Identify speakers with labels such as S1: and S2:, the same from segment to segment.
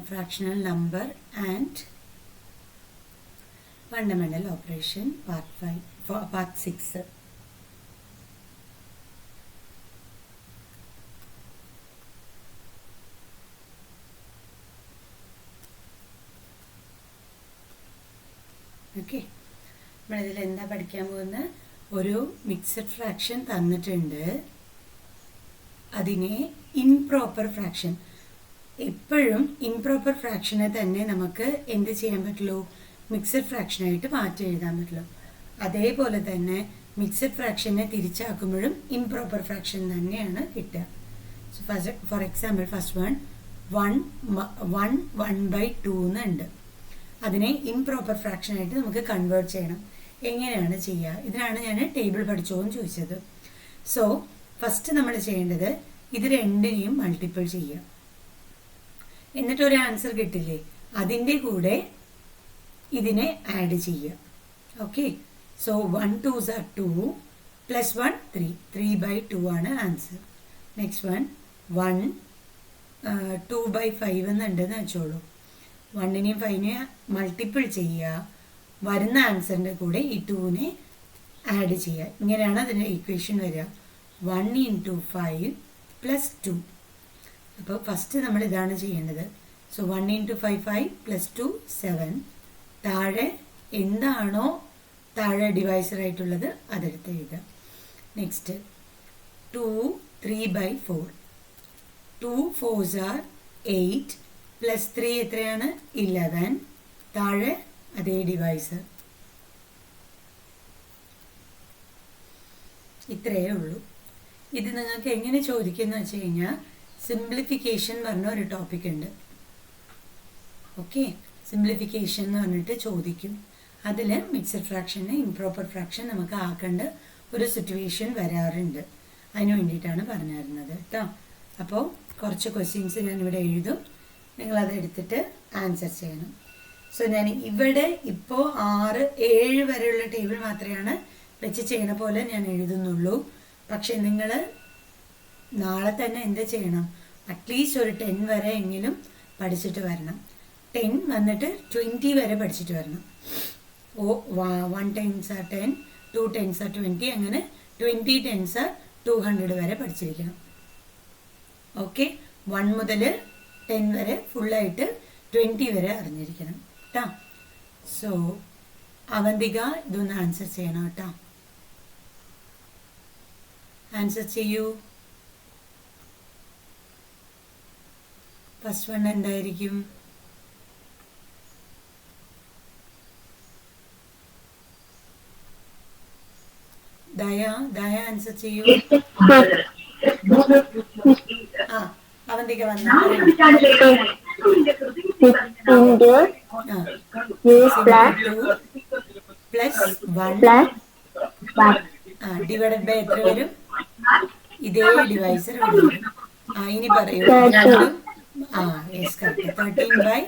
S1: fractional number and fundamental operation part 5 for part 6. Okay, നമ്മളിതിൽ എന്താ പഠിക്കാൻ പോകുന്ന ഒരു മിക്സഡ് ഫ്രാക്ഷൻ തന്നിട്ടുണ്ട്. അതിനെ ഇംപ്രോപ്പർ ഫ്രാക്ഷൻ, എപ്പോഴും ഇംപ്രോപ്പർ ഫ്രാക്ഷനെ തന്നെ നമുക്ക് എന്ത് ചെയ്യാൻ പറ്റുള്ളൂ, മിക്സഡ് ഫ്രാക്ഷനായിട്ട് മാറ്റി എഴുതാൻ പറ്റുള്ളൂ. അതേപോലെ തന്നെ മിക്സഡ് ഫ്രാക്ഷനെ തിരിച്ചാക്കുമ്പോഴും ഇംപ്രോപ്പർ ഫ്രാക്ഷൻ തന്നെയാണ് കിട്ടുക. So for example first one 1/2 എന്നുണ്ട്. അതിനെ ഇംപ്രോപ്പർ ഫ്രാക്ഷനായിട്ട് നമുക്ക് കൺവേർട്ട് ചെയ്യണം. എങ്ങനെയാണ് ചെയ്യുക? ഇതിനാണ് ഞാൻ ടേബിൾ പഠിച്ചോന്ന് ചോദിച്ചത്. സോ ഫസ്റ്റ് നമ്മൾ ചെയ്യേണ്ടത് ഇത് രണ്ടിനെയും മൾട്ടിപ്പിൾ ചെയ്യുക. എന്നിട്ടൊരു ആൻസർ കിട്ടില്ലേ, അതിൻ്റെ കൂടെ ഇതിനെ ആഡ് ചെയ്യുക. Okay, so 1 2s are 2 plus 1 3, 3/2 ആണ് ആൻസർ. നെക്സ്റ്റ് 1 2/5 എന്നുണ്ടെന്ന് വെച്ചോളൂ. 1നെയും 5നെയും മൾട്ടിപ്പിൾ ചെയ്യുക, വരുന്ന ആൻസറിൻ്റെ കൂടെ ഈ 2നെ ആഡ് ചെയ്യുക. ഇങ്ങനെയാണ് അതിൻ്റെ ഇക്വേഷൻ വരിക. 1 × 5 + 2. അപ്പോൾ ഫസ്റ്റ് നമ്മൾ ഇതാണ് ചെയ്യേണ്ടത്. സോ 1 × 5 5 + 2 7. താഴെ എന്താണോ താഴെ ഡിവൈസർ ആയിട്ടുള്ളത് അതെടുത്ത് എഴുതുക. നെക്സ്റ്റ് 2 3/4. 2 4s are 8 + 3 എത്രയാണ് 11. താഴെ അതേ ഡിവൈസർ. ഇത്രയേ ഉള്ളൂ. ഇത് നിങ്ങൾക്ക് എങ്ങനെ ചോദിക്കുന്ന വെച്ച് കഴിഞ്ഞാൽ സിംപ്ലിഫിക്കേഷൻ പറഞ്ഞ ഒരു ടോപ്പിക് ഉണ്ട്. ഓക്കെ, സിംപ്ലിഫിക്കേഷൻ എന്ന് പറഞ്ഞിട്ട് ചോദിക്കും. അതിൽ മിക്സഡ് ഫ്രാക്ഷനെ ഇംപ്രോപ്പർ ഫ്രാക്ഷൻ നമുക്ക് ആക്കേണ്ട ഒരു സിറ്റുവേഷൻ വരാറുണ്ട്. അതിന് വേണ്ടിയിട്ടാണ് പറഞ്ഞു തരുന്നത് കേട്ടോ. അപ്പോൾ കുറച്ച് ക്വസ്റ്റ്യൻസ് ഞാനിവിടെ എഴുതും, നിങ്ങളത് എടുത്തിട്ട് ആൻസർ ചെയ്യണം. സോ ഞാൻ ഇവിടെ ഇപ്പോൾ 6 7 വരെയുള്ള ടേബിൾ മാത്രമാണ് വെച്ച് ചെയ്യണ പോലെ ഞാൻ എഴുതുന്നുള്ളൂ. പക്ഷെ നിങ്ങൾ നാളെ തന്നെ എന്താ ചെയ്യണം, അറ്റ്ലീസ്റ്റ് ഒരു 10 വരെ എങ്കിലും പഠിച്ചിട്ട് വരണം. 10 വന്നിട്ട് 20 വരെ പഠിച്ചിട്ട് വരണം. 1 10s are 10, 2 10s are 20, അങ്ങനെ 20 10s are 200 വരെ പഠിച്ചിരിക്കണം. ഓക്കെ, 1 മുതൽ 10 വരെ ഫുള്ളായിട്ട് 20 വരെ അറിഞ്ഞിരിക്കണം കേട്ടോ. സോ അവന്തിക ഇതൊന്ന് ആൻസർ ചെയ്യണം കേട്ടോ. ആൻസർ ചെയ്യൂ. ഫസ്റ്റ് 1 എന്തായിരിക്കും? ദയ ആൻസർ ചെയ്യൂ. അവന്തിക വന്ന ഡിവൈഡഡ് ബൈ എത്ര വരും? ഇതേ ഡിവൈസർ വരും. ഇനി പറയൂ. Yes correct. 13/2.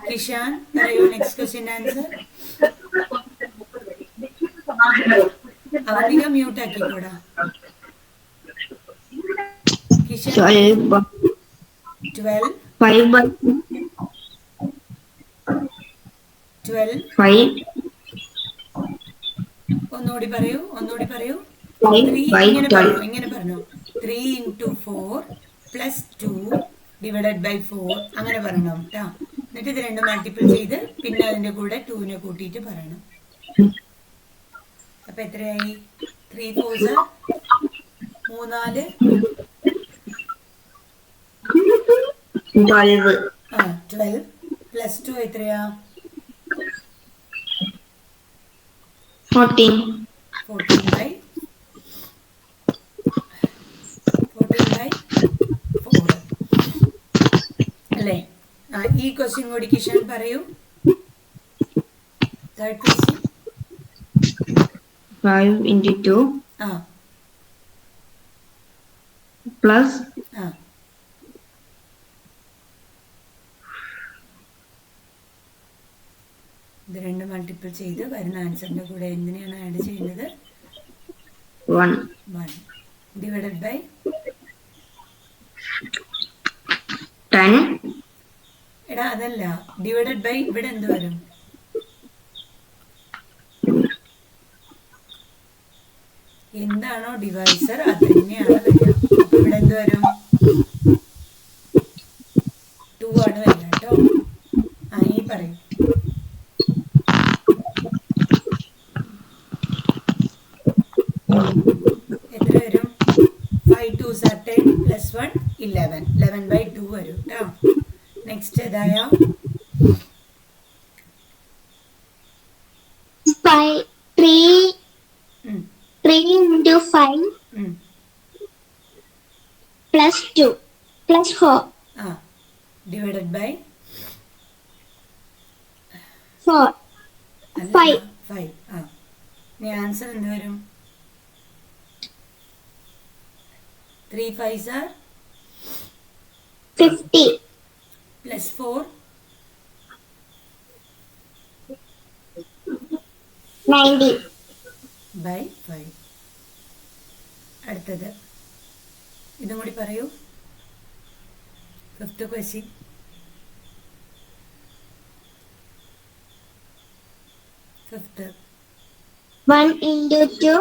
S1: കിഷാൻ പറയൂ നെക്സ്റ്റ് ക്വസ്റ്റ്യൻ ആൻസർ. അവധിക മ്യൂട്ട് ആക്കിക്കോടാ. കിഷാൻ 12 ഒന്നുകൂടി പറയൂ. 3 ഇങ്ങനെ പറഞ്ഞു 3 × 4 + 2 ഡിവൈഡഡ് ബൈ 4 അങ്ങനെ പറയണം കേട്ടോ. എന്നിട്ട് ഇത് രണ്ടും മൾട്ടിപ്പിൾ ചെയ്ത് പിന്നെ അതിൻ്റെ കൂടെ 2നെ കൂട്ടിയിട്ട് പറയണം. അപ്പൊ എത്രയായി? 3 4s are 3 4 12 + 2 എത്രയാ?
S2: 14/4
S1: അല്ലേ? ഈ ക്വസ്റ്റ്യൻ കൂടി കിഷൻ പറയൂ. തേർഡ് ക്വസ്റ്റ്യൻ
S2: 5 × 2 plus ഇത് രണ്ടും മൾട്ടിപ്പിൾ ചെയ്ത് വരുന്ന ആൻസറിന്റെ കൂടെ എന്തിനാണ് ആഡ് ചെയ്യുന്നത്? 1
S1: ഡിവൈഡഡ് ബൈ
S3: 10.
S1: എടാ അതല്ല, ഡിവൈഡഡ് ബൈ ഇവിടെ എന്ത് വരും? എന്താണോ ഡിവൈസർ അത് തന്നെയാണ് വരിക. അപ്പൊ ഇവിടെ എന്ത് വരും? 2 ആണ് വരിക കേട്ടോ. ഇനി പറയൂ. എത്ര വരും? 5 2s are 10 plus 1 11. 11/2 വരും കേട്ടോ. നെക്സ്റ്റ് ഏതായ?
S4: 3 into 5 plus 2 plus 4.
S1: Divided by
S4: 4. 5.
S1: 5. ഇനി ആൻസർ എന്ത് വരും? 3 5s are
S4: 50
S1: plus 4
S4: 90
S1: by 5. അടുത്തത് ഇതും കൂടി പറയൂ. 5th question. Fifth.
S4: 1 into 2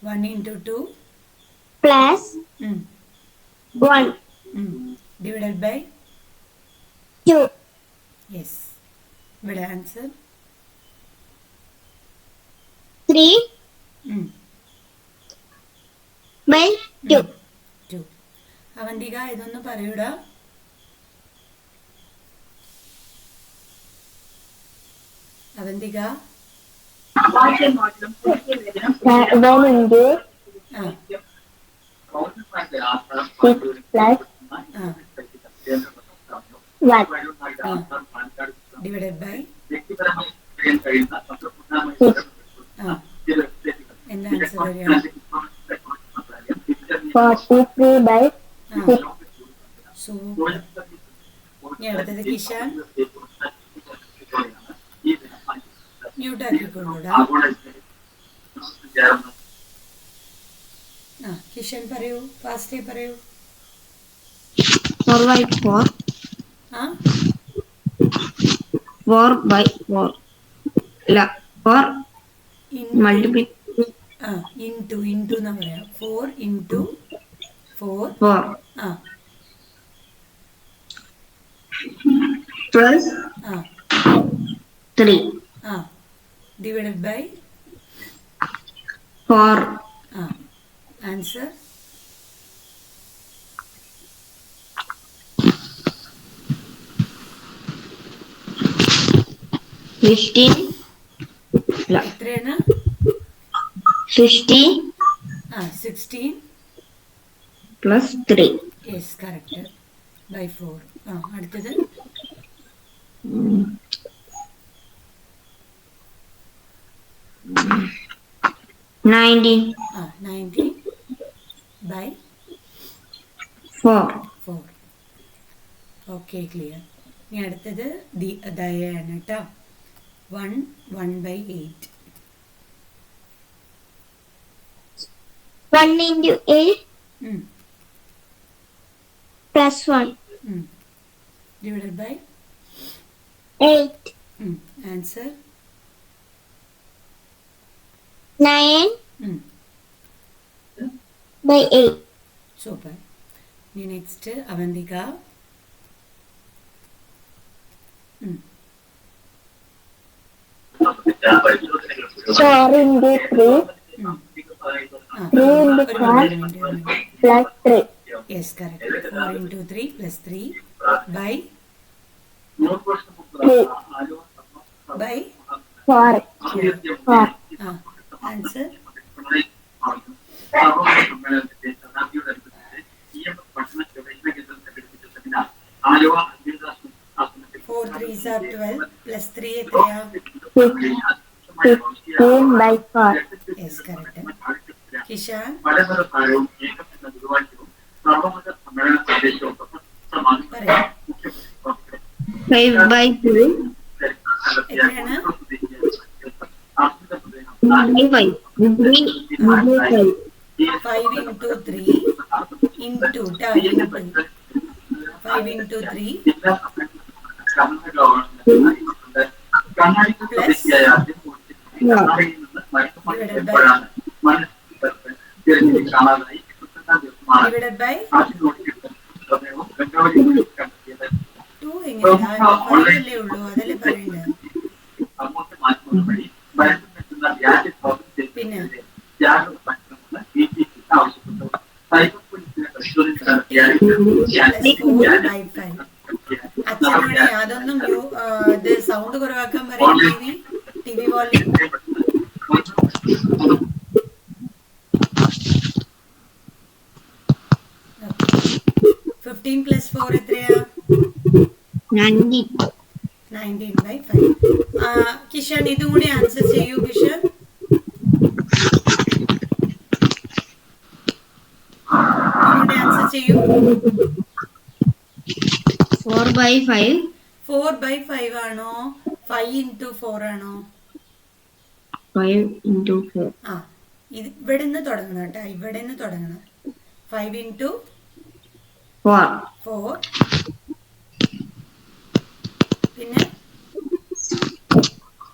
S1: 1 into 2
S4: plus 1
S1: divided by
S4: 2.
S1: Yes. ഇവിടെ ആൻസർ
S4: 3 by 2.
S1: 2. അവന്തിക ഇതൊന്ന് പറയൂടാ. Avanthika
S4: 1 into 6 plus 1
S1: divided by
S4: 6.
S1: എന്താ ആൻസർ വരിക?
S4: 43 by 6.
S1: സൂപ്പർ. ഇനി അടുത്തത് കിഷാൻ. മ്യൂട്ട് ആക്കിക്കൊള്ളൂടാ. കിഷൻ പറയൂ, ഫാസ്റ്റേ പറയൂ.
S3: 4 by 4. 4 by 4. അല്ല 4 മൾട്ടിപ്ലൈ
S1: ഇൻറ്റു എന്നാ പറയാ. 4 into 4
S3: plus 3
S1: divided by
S3: 4.
S1: Answer
S3: 15.
S1: എത്രയാണ്?
S3: 50
S1: 16
S3: plus 3.
S1: Yes correct. ബൈ 4. അടുത്തത്
S3: 19
S1: 19 by
S3: 4.
S1: Okay clear. ഇനി അടുത്തത് ദയാണ് കേട്ടോ. 1/8.
S4: 1 into 8 plus 1
S1: divided by
S4: 8.
S1: Answer
S4: 9 by 8.
S1: Super. ഇനി next Avanthika.
S4: 4 into 3 3 into 4 plus 3.
S1: Yes correct. 4 into 3 plus 3 by
S4: 4.
S1: Answer 4 3s are 12 plus 3 എത്രയാ?
S4: 16 by 4.
S1: Yes correct. Kishan
S4: 5
S3: by 3.
S1: എത്രയാണ്?
S3: 5 by 3.
S1: 5 into 3 into 5 into 3 plus divided by 2 എങ്ങനെയാ 5 അല്ലേ ഉള്ളൂ അതല്ലേ പറയണ്ടേ പിന്നെ 15+4/5 അച്ഛനോടെ അതൊന്നും ഇത് സൗണ്ട് കുറവാക്കാൻ പറയും ടി വി വോളിയം 15+4 എത്രയാ 19/5 കിഷൻ ഇതും കൂടി ആൻസർ ചെയ്യൂ കിഷൻ ആൻസർ ചെയ്യൂ 4/5 ആണോ 5 into 4 ആണോ
S3: 5 into 4.
S1: ഇത് ഇവിടെ നിന്ന് തുടങ്ങണം കേട്ടോ ഇവിടെ നിന്ന് തുടങ്ങണം 5 into 4 പിന്നെ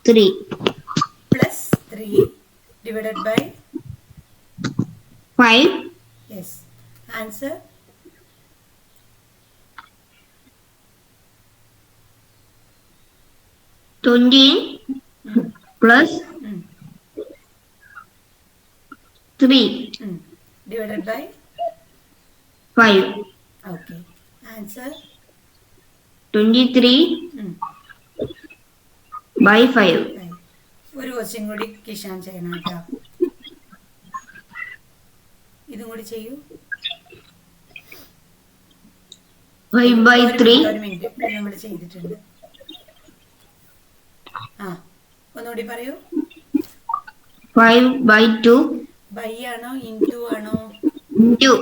S3: 3
S1: plus 3 divided by
S3: 5.
S1: yes answer
S3: 20 plus 3
S1: divided by
S3: 5.
S1: okay answer
S3: 23 by 5.
S1: ഒരു ക്വസ്റ്റ്യൻ കൂടി കിഷാൻ ചെയ്യണം കേട്ടോ ഇതും കൂടി ചെയ്യൂ
S3: 5 by 3.
S1: ഒരു മിനിറ്റ് നമ്മൾ ചെയ്തിട്ടുണ്ട് ഒന്നുകൂടി പറയൂ
S3: 5 by 2.
S1: ബൈ ആണോ ഇൻറ്റു ആണോ
S3: Into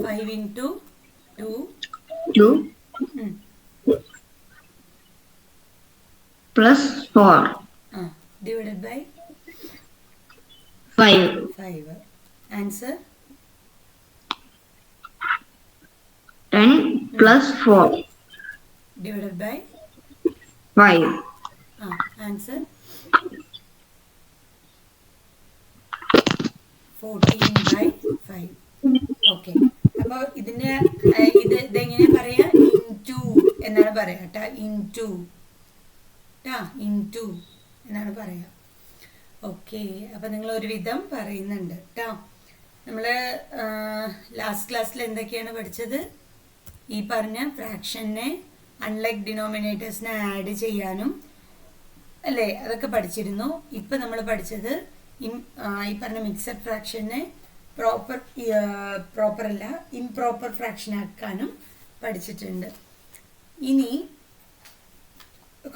S1: 5 into 2
S3: 2 plus 4
S1: divided by
S3: 5.
S1: answer
S3: 10 plus 4
S1: divided by
S3: 5.
S1: answer 14/5 okay അപ്പോൾ ഇതിന്റെ ഇതെങ്ങനെ പറയാ ഇൻറ്റു എന്നാണ് പറയാ കേട്ടാ ഇൻറ്റു എന്നാണ് പറയാ ഓക്കെ അപ്പോൾ നിങ്ങൾ ഒരുവിധം പറയുന്നുണ്ട് കേട്ടോ നമ്മൾ ലാസ്റ്റ് ക്ലാസ്സിൽ എന്തൊക്കെയാണ് പഠിച്ചത് ഈ പറഞ്ഞ ഫ്രാക്ഷനെ അൺലൈക്ക് ഡിനോമിനേറ്റേഴ്സിനെ ആഡ് ചെയ്യാനും അല്ലേ അതൊക്കെ പഠിച്ചിരുന്നു ഇപ്പം നമ്മൾ പഠിച്ചത് ഈ പറഞ്ഞ മിക്സഡ് ഫ്രാക്ഷനെ പ്രോപ്പർ അല്ല ഇംപ്രോപ്പർ ഫ്രാക്ഷൻ ആക്കാനും പഠിച്ചിട്ടുണ്ട് ഇനി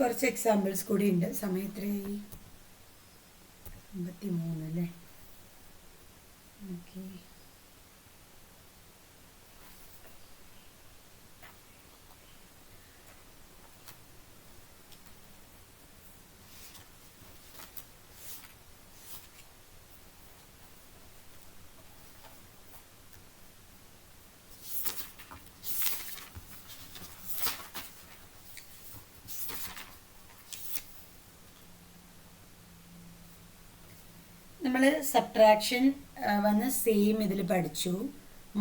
S1: കുറച്ച് എക്സാമ്പിൾസ് കൂടി ഉണ്ട് സമയം എത്രയായി 53 അല്ലേ ഓക്കെ നമ്മൾ സബ്ട്രാക്ഷൻ വന്ന് സെയിം ഇതിൽ പഠിച്ചു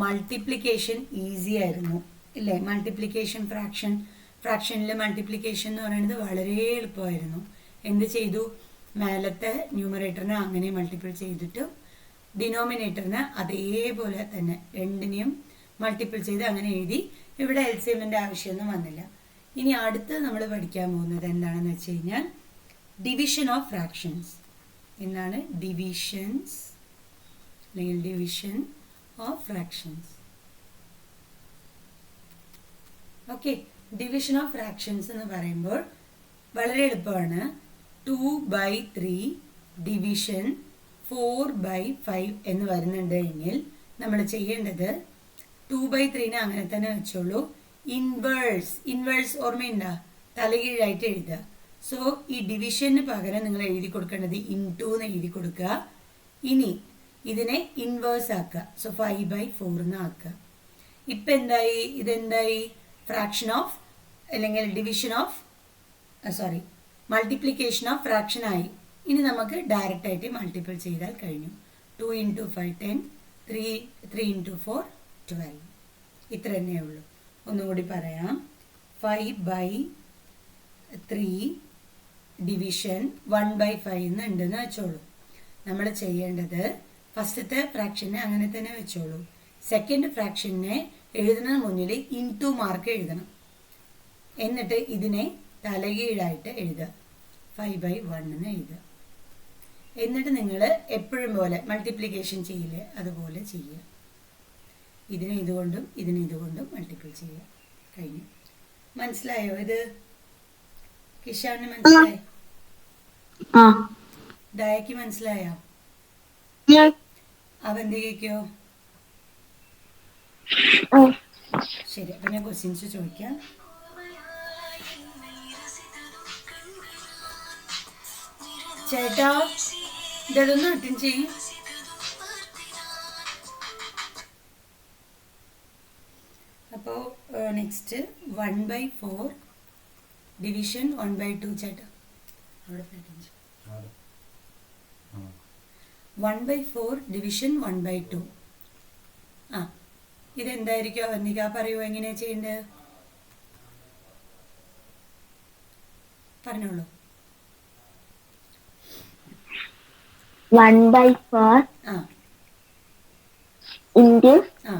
S1: മൾട്ടിപ്ലിക്കേഷൻ ഈസി ആയിരുന്നു ഇല്ലേ മൾട്ടിപ്ലിക്കേഷൻ ഫ്രാക്ഷനിൽ മൾട്ടിപ്ലിക്കേഷൻ എന്ന് പറയുന്നത് വളരെ എളുപ്പമായിരുന്നു എന്ത് ചെയ്തു മേലത്തെ ന്യൂമറേറ്ററിനെ അങ്ങനെ മൾട്ടിപ്പിൾ ചെയ്തിട്ട് ഡിനോമിനേറ്ററിനെ അതേപോലെ തന്നെ രണ്ടിനെയും മൾട്ടിപ്പിൾ ചെയ്ത് അങ്ങനെ എഴുതി ഇവിടെ എൽസിഎമ്മിൻ്റെ ആവശ്യമൊന്നും വന്നില്ല ഇനി അടുത്ത് നമ്മൾ പഠിക്കാൻ പോകുന്നത് എന്താണെന്ന് വെച്ച് കഴിഞ്ഞാൽ ഡിവിഷൻ ഓഫ് ഫ്രാക്ഷൻസ് എന്നാണ് ഡിവിഷൻസ് അല്ലെങ്കിൽ division of fractions okay division of fractions എന്ന് പറയുമ്പോൾ വളരെ എളുപ്പമാണ് 2/3 ഡിവിഷൻ 4/5 എന്ന് വരുന്നുണ്ട് എങ്കിൽ നമ്മൾ ചെയ്യേണ്ടത് 2/3 അങ്ങനെ തന്നെ വെച്ചോളൂ ഇൻവേഴ്സ് ഓർമ്മയുണ്ടോ തലകീഴായിട്ട് എഴുതുക സോ ഈ ഡിവിഷന് പകരം നിങ്ങൾ എഴുതി കൊടുക്കേണ്ടത് ഇൻറ്റു എന്ന് എഴുതി കൊടുക്കുക ഇനി ഇതിനെ ഇൻവേഴ്സ് ആക്കുക. സോ 5/4 എന്ന് ആക്കുക. ഇപ്പം എന്തായി? ഇതെന്തായി? ഫ്രാക്ഷൻ ഓഫ് അല്ലെങ്കിൽ division of multiplication of fraction ആയി. ഇനി നമുക്ക് ഡയറക്റ്റ് ആയിട്ട് മൾട്ടിപ്പിൾ ചെയ്താൽ കഴിഞ്ഞു. 2 × 5 10, 3 × 4 12. ഇത്ര തന്നെ ഉള്ളൂ. ഒന്നുകൂടി പറയാം. 5/3 ഡിവിഷൻ 1/5 എന്നുണ്ടെന്ന് വെച്ചോളൂ. നമ്മൾ ചെയ്യേണ്ടത് ഫസ്റ്റത്തെ ഫ്രാക്ഷനെ അങ്ങനെ തന്നെ വെച്ചോളൂ. സെക്കൻഡ് ഫ്രാക്ഷനെ എഴുതുന്നതിന് മുന്നിൽ ഇൻടു മാർക്ക് എഴുതണം. എന്നിട്ട് ഇതിനെ തലകീഴായിട്ട് എഴുതുക. 5/1 എന്ന് എഴുതുക. എന്നിട്ട് നിങ്ങൾ എപ്പോഴും പോലെ മൾട്ടിപ്ലിക്കേഷൻ ചെയ്യില്ലേ അതുപോലെ ചെയ്യുക. ഇതിനെ ഇതുകൊണ്ടും ഇതിനെ ഇതുകൊണ്ടും മൾട്ടിപ്പിൾ ചെയ്യുക. കഴിഞ്ഞു. മനസ്സിലായോ ഇത്? കിഷാന് മനസ്സിലായോ? ദായക്ക് മനസ്സിലായോ? അവന്തികയ്ക്കോ? ശരി, അപ്പൊ ഞാൻ ക്വസ്റ്റ്യൻസ് ചോദിക്കാം. ചേട്ടാ ഇതൊന്ന് അറ്റൻഡ് ചെയ്യും. അപ്പോൾ നെക്സ്റ്റ് 1/4 ഡിവിഷൻ 1/2. ചേട്ടാ അവിടെ 1/4 ഡിവിഷൻ 1/2. ആ, ഇതെന്തായിരിക്കും അവന്തിക? പറയൂ, എങ്ങനെയാ ചെയ്യേണ്ടത്? പറഞ്ഞോളൂ.
S4: 1/4
S1: ആ
S4: into
S1: ആ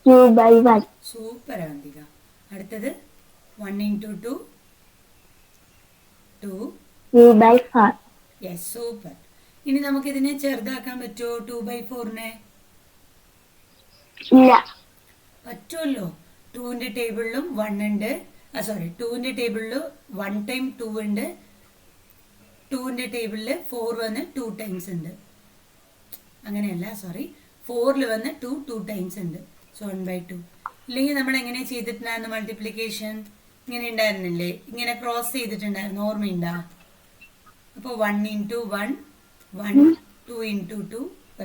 S4: 2/1.
S1: സൂപ്പർ അവന്തിക. അടുത്തത് 1 × 2 2.
S4: 2/4.
S1: Yes, super. ഇനി നമുക്കിതിനെ ചെറുതാക്കാൻ പറ്റുമോ? 2/4നെ
S4: ഇല്ല.
S1: പറ്റുമല്ലോ. 2ന്റെ ടേബിളിലും 1 ഉണ്ട്. 2ന്റെ ടേബിളിൽ 1 ടൈം 2 ഉണ്ട്. 2ന്റെ ടേബിളിൽ 4 വന്ന് 2 ടൈംസ് ഉണ്ട്. അങ്ങനെയല്ല, 4ൽ വന്ന് 2 ടൈംസ് ഉണ്ട്. സോ 1/2. ഇല്ലെങ്കിൽ നമ്മൾ എങ്ങനെ ചെയ്തിട്ടുണ്ടായിരുന്നു മൾട്ടിപ്ലിക്കേഷൻ? ഇങ്ങനെ ഉണ്ടായിരുന്നില്ലേ? ഇങ്ങനെ ക്രോസ് ചെയ്തിട്ടുണ്ടായിരുന്നു, ഓർമ്മയുണ്ടാ? അപ്പോൾ 1 × 1 1, 2 × 2 2 ×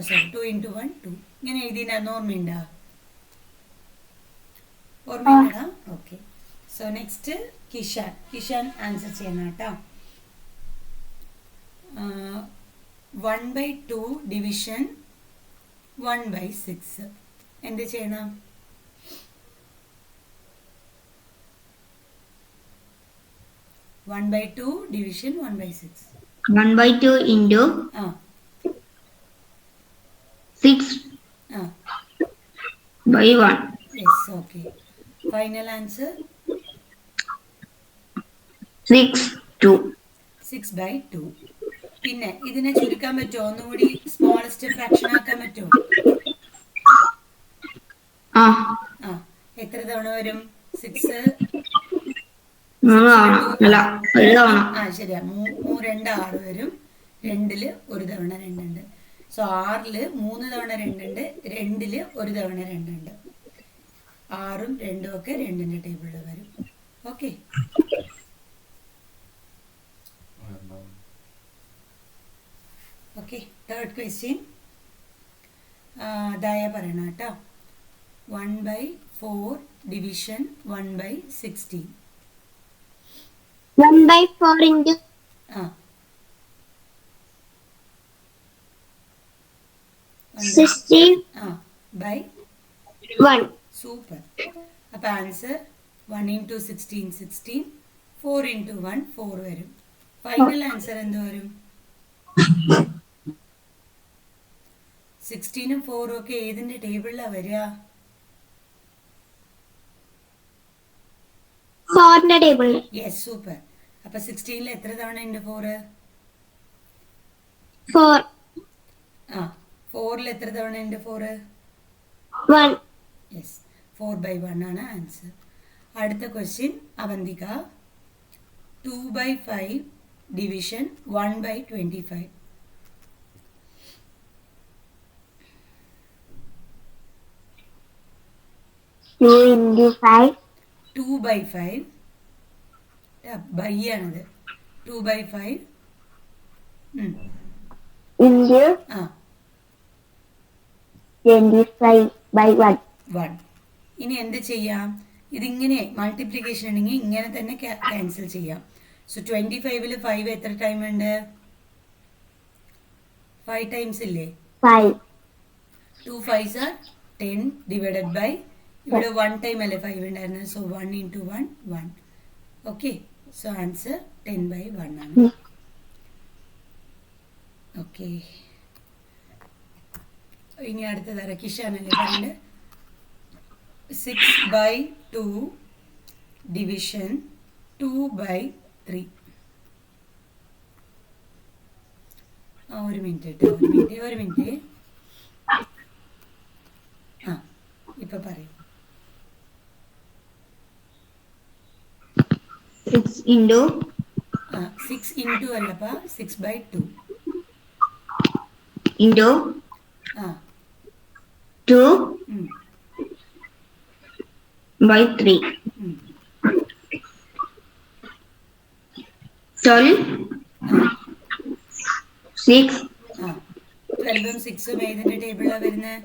S1: 1 2 ഇങ്ങനെ എഴുതിയിട്ടുണ്ടായിരുന്നു, ഓർമ്മയുണ്ടാ? ഓർമ്മയുണ്ടാ? Okay. So next Kishan answer ചെയ്യണം കേട്ടോ. 1/2 ഡിവിഷൻ 1/6 എന്ത് ചെയ്യണം? One by 2 division 1/6.
S3: 1/2 into
S1: Ah.
S3: 6/1.
S1: Yes, okay. Final answer
S3: 6/2.
S1: 6/2. പിന്നെ ഇതിനെ ചുരുക്കാൻ പറ്റുമോ? ഒന്നുകൂടി സ്മോളസ്റ്റ് ഫ്രാക്ഷൻ ആക്കാൻ പറ്റുമോ? ആ, എത്ര തവണ വരും? 6 ശരിയാ. 2 6 വരും. 2ല് 1 തവണ 2 ഉണ്ട്. സോ 6ല് 3 തവണ 2 ഉണ്ട്. 2ല് 1 തവണ 2 ഉണ്ട്. 6ഉം 2ഉം ഒക്കെ 2ന്റെ ടേബിളിൽ വരും. ഓക്കെ. ഓക്കെ, തേർഡ് ക്വസ്റ്റ്യൻ ദയ പറയണം കേട്ടോ. 1/4 ഡിവിഷൻ 1/16.
S4: 1/4 into
S1: ആ
S4: 16
S1: ബൈ
S4: 1.
S1: സൂപ്പർ. അപ്പോൾ ആൻസർ 1 × 16 16, 4 × 1 4 വരും. ഫൈനൽ ആൻസർ എന്ത് വരും? 16ഉം 4ഉം ഒക്കെ ഏതിൻ്റെ ടേബിളിലാണ് വരിക?
S4: 4ന്റെ ടേബിളിൽ.
S1: Yes, super. അപ്പോൾ 16ൽ എത്ര തവണ ഉണ്ട് 4?
S4: 4.
S1: 4ൽ എത്ര തവണ ഉണ്ട് 4?
S4: 1.
S1: യെസ്, 4/1 ആണ് ആൻസർ. അടുത്ത question Avantika. 2/5 division 1/25.
S4: 2 into 5.
S1: 2/5 by ആണത്. 2/5
S4: into
S1: ആ
S4: 25/1.
S1: 1. ഇനി എന്ത് ചെയ്യാം? ഇതിങ്ങനെ മൾട്ടിപ്ലിക്കേഷൻ ഉണ്ടെങ്കിൽ ഇങ്ങനെ തന്നെ ക്യാൻസൽ ചെയ്യാം. സോ 25-ൽ 5 എത്ര ടൈം ഉണ്ട്? 5 ടൈംസ് ഇല്ലേ?
S4: 5.
S1: 2 5s are 10 ഡിവൈഡഡ് ബൈ ഇവിടെ 1 ടൈം അല്ലേ 5 ഉണ്ടായിരുന്നത്. So 1 into 1 1. Okay, so answer 10/1 ആണ്. ഓക്കെ, ഇനി അടുത്തത് കിഷാനല്ലേ പറയുന്നത്. 6/2 ഡിവിഷൻ 2/3. ഒരു മിനിറ്റ് കേട്ടോ, ഒരു മിനിറ്റ്. ആ, ഇപ്പൊ പറയൂ.
S3: 6 into
S1: 6 into അല്ലപ്പാ, 6/2
S3: into
S1: ആ
S3: 2/3. Sorry, 6
S1: 12ഉം 6ഉം ഏതിന്റെ ടേബിളിലാണ് വരുന്നത്?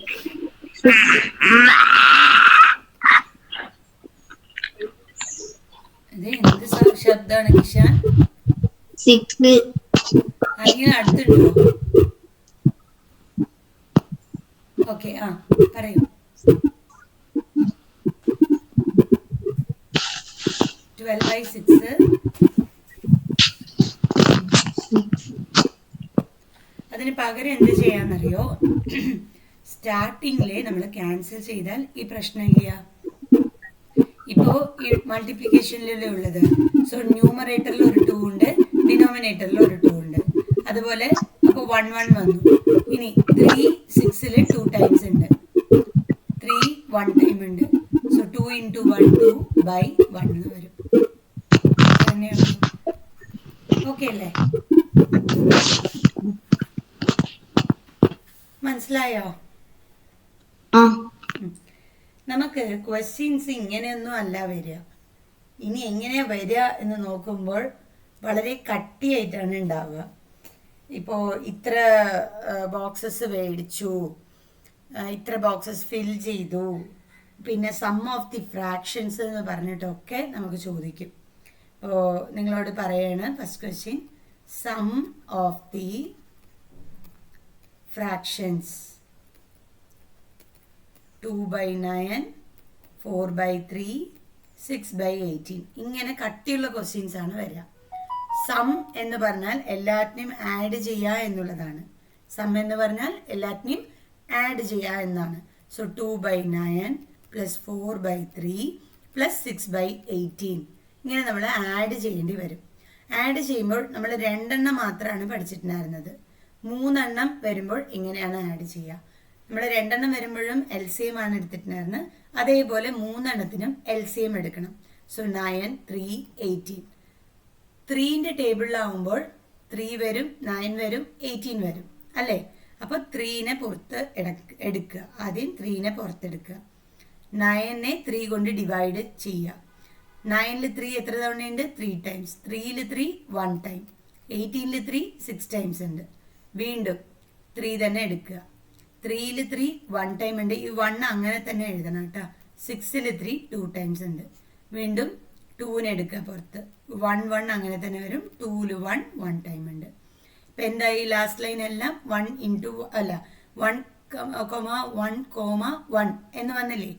S1: ഇത് എന്ത് ശബ്ദമാണ് കിഷാൻ?
S3: 6
S1: ആരെങ്കിലും അടുത്തുണ്ടോ? ഓക്കെ, പറയൂ. 12/6. അതിന് പകരം എന്ത് ചെയ്യാന്നറിയോ? സ്റ്റാർട്ടിങ്ങില് നമ്മൾ ക്യാൻസൽ ചെയ്താൽ ഈ പ്രശ്നമില്ല. ഇപ്പോ ഈ മൾട്ടിപ്ലിക്കേഷനിലല്ലേ ഉള്ളത്. സോ ന്യൂമറേറ്ററിൽ ഒരു 2 ഉണ്ട്, ഡിനോമിനേറ്ററിൽ ഒരു 2 ഉണ്ട്. അതുപോലെ അപ്പോൾ 1 1 വന്നു. ഇനി 3 6-ൽ 2 ടൈംസ് ഉണ്ട്, 3 1 ടൈം ഉണ്ട്. സോ 2 into 1 2/1 എന്ന് വരും. ഓക്കെ അല്ലേ? മനസ്സിലായോ? നമുക്ക് ക്വസ്റ്റ്യൻസ് ഇങ്ങനെയൊന്നും അല്ല വരിക. ഇനി എങ്ങനെയാ വരിക എന്ന് നോക്കുമ്പോൾ വളരെ കട്ടിയായിട്ടാണ് ഉണ്ടാവുക. ഇപ്പോൾ ഇത്ര ബോക്സസ് മേടിച്ചു, ഇത്ര ബോക്സസ് ഫിൽ ചെയ്തു, പിന്നെ സം ഓഫ് ദി ഫ്രാക്ഷൻസ് എന്ന് പറഞ്ഞിട്ടൊക്കെ നമുക്ക് ചോദിക്കും. അപ്പോൾ നിങ്ങളോട് പറയാണ് first question, sum of the fractions 2/9, 4/3, 6/18. ഇങ്ങനെ കട്ടിയുള്ള ക്വസ്റ്റ്യൻസ് ആണ് വരിക. സം എന്ന് പറഞ്ഞാൽ എല്ലാത്തിനെയും ആഡ് ചെയ്യുക എന്നുള്ളതാണ്. സം എന്ന് പറഞ്ഞാൽ എല്ലാത്തിനെയും ആഡ് ചെയ്യുക എന്നാണ്. സോ 2/9 + 4/3 + 6/18 ഇങ്ങനെ നമ്മൾ ആഡ് ചെയ്യേണ്ടി വരും. ആഡ് ചെയ്യുമ്പോൾ നമ്മൾ 2 എണ്ണം മാത്രമാണ് പഠിച്ചിട്ടുണ്ടായിരുന്നത്. 3 എണ്ണം വരുമ്പോൾ ഇങ്ങനെയാണ് ആഡ് ചെയ്യുക. നമ്മൾ 2 എണ്ണം വരുമ്പോഴും LCM ആണ് എടുത്തിട്ടുണ്ടായിരുന്നത്. അതേപോലെ 3 എണ്ണത്തിനും LCM എടുക്കണം. സോ 9 3 18. 3ന്റെ ടേബിളിലാവുമ്പോൾ 3 വരും, 9 വരും, 18 വരും അല്ലേ? അപ്പോൾ 3നെ പുറത്ത് എടുക്കുക. ആദ്യം 3നെ പുറത്തെടുക്കുക. 9നെ 3 കൊണ്ട് ഡിവൈഡ് ചെയ്യുക. 9ൽ 3 എത്ര തവണയുണ്ട്? 3 ടൈംസ്. 3ൽ 3 1 ടൈം. 18ൽ 3 6 ടൈംസ് ഉണ്ട്. വീണ്ടും 3 തന്നെ എടുക്കുക. 3ൽ 3 1 ടൈം ഉണ്ട്. ഈ 1 അങ്ങനെ തന്നെ എഴുതണം കേട്ടോ. 6ൽ 3 2 ടൈംസ് ഉണ്ട്. വീണ്ടും 2നെ എടുക്കുക പുറത്ത്. 1 1 അങ്ങനെ തന്നെ വരും. 2ൽ 1 1 ടൈം ഉണ്ട്. ഇപ്പം എന്തായി? ലാസ്റ്റ് ലൈൻ എല്ലാം 1 into 1, 1, 1 എന്ന് വന്നില്ലേ?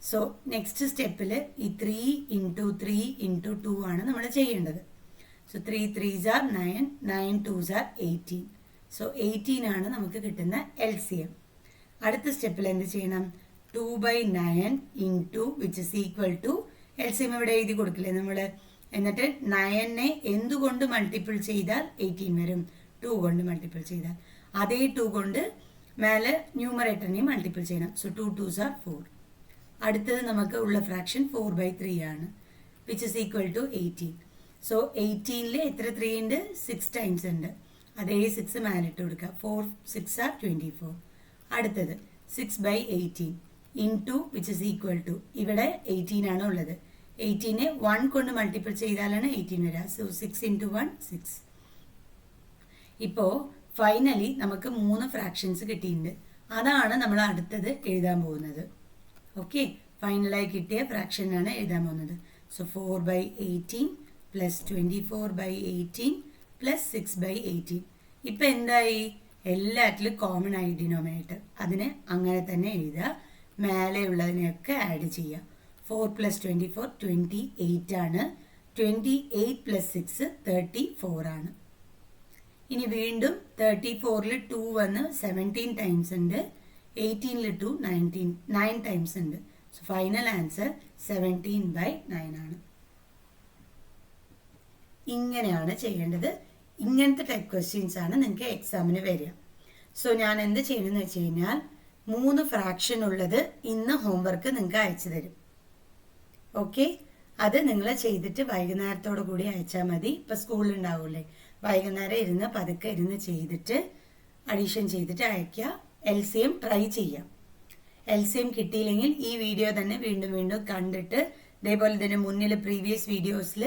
S1: സോ നെക്സ്റ്റ് സ്റ്റെപ്പിൽ ഈ 3 into 3 into 2 ആണ് നമ്മൾ ചെയ്യേണ്ടത്. So 3 3s are 9, 9 2s are 18. So 18 ആണ് നമുക്ക് കിട്ടുന്ന LCM. അടുത്ത സ്റ്റെപ്പിൽ എന്ത് ചെയ്യണം? 2/9 into which is equal to LCM ഇവിടെ എഴുതി കൊടുക്കില്ലേ നമ്മൾ? എന്നിട്ട് 9നെ എന്തുകൊണ്ട് മൾട്ടിപ്പിൾ ചെയ്താൽ 18 വരും? 2 കൊണ്ട് മൾട്ടിപ്പിൾ ചെയ്താൽ. അതേ 2 കൊണ്ട് മേലെ ന്യൂമറേറ്ററിനെയും മൾട്ടിപ്പിൾ ചെയ്യണം. So 2 2s are 4. അടുത്തത് നമുക്ക് ഉള്ള ഫ്രാക്ഷൻ 4/3 ആണ്, വിച്ച് ഇസ് ഈക്വൽ ടു 18. സോ 18ൽ എത്ര 3 ഉണ്ട്? 6 ടൈംസ് ഉണ്ട്. അതേ 6 മേലിട്ട് കൊടുക്കുക. 4 6 are 24. അടുത്തത് 6/18 into which is equal to, ഇവിടെ 18 ആണ് ഉള്ളത്. 18നെ 1 കൊണ്ട് മൾട്ടിപ്പിൾ ചെയ്താലാണ് 18 വരിക. So 6 into 1 6. ഇപ്പോൾ ഫൈനലി നമുക്ക് 3 ഫ്രാക്ഷൻസ് കിട്ടിയിട്ടുണ്ട്. അതാണ് നമ്മൾ അടുത്തത് എഴുതാൻ പോകുന്നത്. ഓക്കെ, ഫൈനലായി കിട്ടിയ ഫ്രാക്ഷനാണ് എഴുതാൻ പോകുന്നത്. So 4/18 plus 24/18 plus 6/18. ഇപ്പം എന്തായി? എല്ലാറ്റിലും കോമൺ ആയി ഡിനോമിനേറ്റർ. അതിനെ അങ്ങനെ തന്നെ എഴുതുക. മേലെ ഉള്ളതിനെയൊക്കെ ആഡ് ചെയ്യുക. 4 + 24 28 ആണ്. 28 + 6 34 ആണ്. ഇനി വീണ്ടും 34-ൽ 2 വന്ന് 17 ടൈംസ് ഉണ്ട്. 18-ൽ 2 9 ടൈംസ് ഉണ്ട്. സോ ഫൈനൽ ആൻസർ 17/9 ആണ്. ഇങ്ങനെയാണ് ചെയ്യേണ്ടത്. ഇങ്ങനത്തെ ടൈപ്പ് ക്വസ്റ്റ്യൻസ് ആണ് നിങ്ങൾക്ക് എക്സാമിന് വരിക. സോ ഞാൻ എന്ത് ചെയ്യണമെന്ന് വെച്ച് കഴിഞ്ഞാൽ 3 ഫ്രാക്ഷൻ ഉള്ളത് ഇന്ന് ഹോംവർക്ക് നിങ്ങൾക്ക് അയച്ചു തരും. ഓക്കെ, അത് നിങ്ങൾ ചെയ്തിട്ട് വൈകുന്നേരത്തോടു കൂടി അയച്ചാൽ മതി. ഇപ്പം സ്കൂളിലുണ്ടാവില്ലേ, വൈകുന്നേരം ഇരുന്ന് പതുക്കെ ഇരുന്ന് ചെയ്തിട്ട് അഡീഷൻ ചെയ്തിട്ട് അയക്കുക. LCM ട്രൈ ചെയ്യാം. LCM കിട്ടിയില്ലെങ്കിൽ ഈ വീഡിയോ തന്നെ വീണ്ടും വീണ്ടും കണ്ടിട്ട്, ഇതേപോലെ തന്നെ മുന്നിൽ പ്രീവിയസ് വീഡിയോസിൽ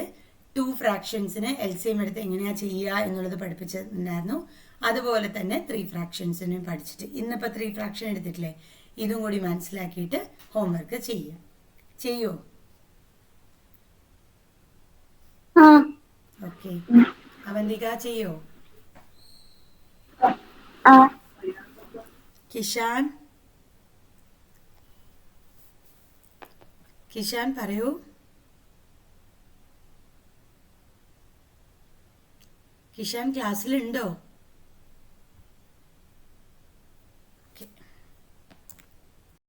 S1: 2 ഫ്രാക്ഷൻസിന് LCM എടുത്ത് എങ്ങനെയാണ് ചെയ്യുക എന്നുള്ളത് പഠിപ്പിച്ചിട്ടുണ്ടായിരുന്നു. അതുപോലെ തന്നെ 3 ഫ്രാക്ഷൻസിനും പഠിച്ചിട്ട് ഇന്നിപ്പോൾ 3 ഫ്രാക്ഷൻ എടുത്തിട്ടില്ലേ, ഇതും കൂടി മനസ്സിലാക്കിയിട്ട് ഹോംവർക്ക് ചെയ്യുക. ചെയ്യുമോ? ഓക്കെ, അവന്തിക ചെയ്യോ? കിഷാൻ പറയൂ. കിഷാൻ ക്ലാസ്സിലുണ്ടോ?